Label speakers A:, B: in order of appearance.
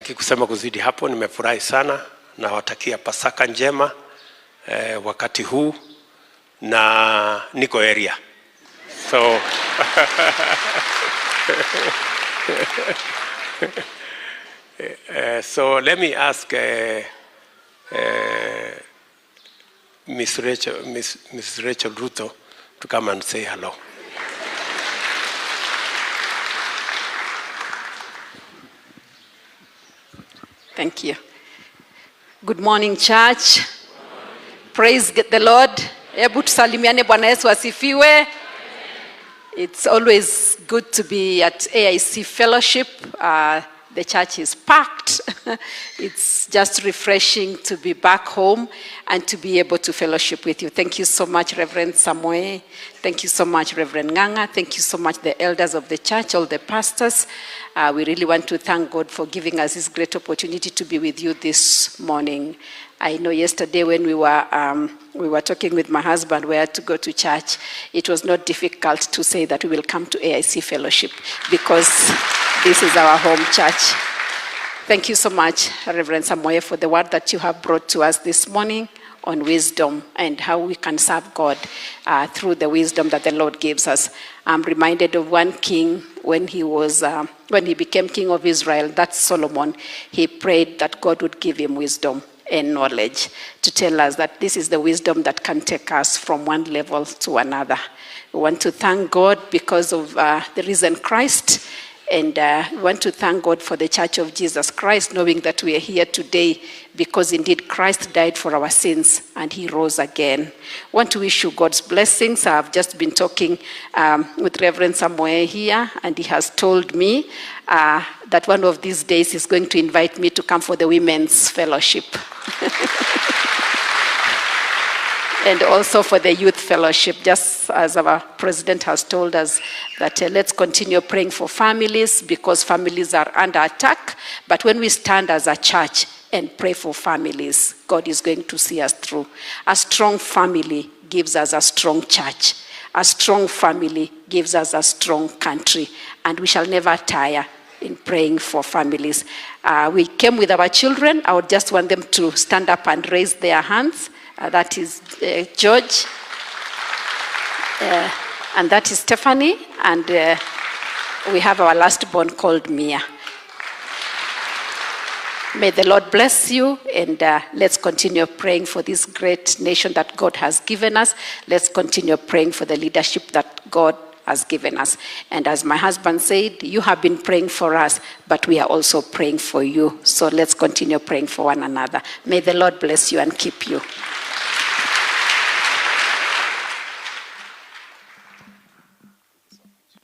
A: Sitaki kusema kuzidi hapo, nimefurahi sana na watakia Pasaka njema wakati huu na niko area. So so let me ask Miss Rachael Ruto to come and say hello.
B: Thank you. Good morning, church. Praise the Lord. Hebu tusalimiane. Bwana Yesu asifiwe. It's always good to be at AIC Fellowship. The church is packed. It's just refreshing to be back home and to be able to fellowship with you. Thank you so much, Reverend Samuel. Thank you so much, Reverend Nganga. Thank you so much, the elders of the church, all the pastors. We really want to thank God for giving us this great opportunity to be with you this morning. I know yesterday when we were talking with my husband where to go to church, it was not difficult to say that we will come to AIC Fellowship because this is our home church. Thank you so much, Reverend Samuel, for the word that you have brought to us this morning on wisdom and how we can serve God through the wisdom that the Lord gives us. I'm reminded of one king when he became king of Israel, that's Solomon. He prayed that God would give him wisdom and knowledge to tell us that this is the wisdom that can take us from one level to another. We want to thank God because of the risen Christ. And we want to thank God for the Church of Jesus Christ, knowing that we are here today because indeed Christ died for our sins and he rose again. I want to wish you God's blessings. I've just been talking with Reverend Samuel here, and he has told me that one of these days he's going to invite me to come for the women's fellowship. And also for the youth fellowship, just as our president has told us that let's continue praying for families because families are under attack. But when we stand as a church and pray for families, God is going to see us through. A strong family gives us a strong church. A strong family gives us a strong country. And we shall never tire in praying for families. We came with our children. I would just want them to stand up and raise their hands. That is George, and that is Stephanie, and we have our last born called Mia. May the Lord bless you, and let's continue praying for this great nation that God has given us. Let's continue praying for the leadership that God has given us. And as my husband said, you have been praying for us, but we are also praying for you. So let's continue praying for one another. May the Lord bless you and keep you.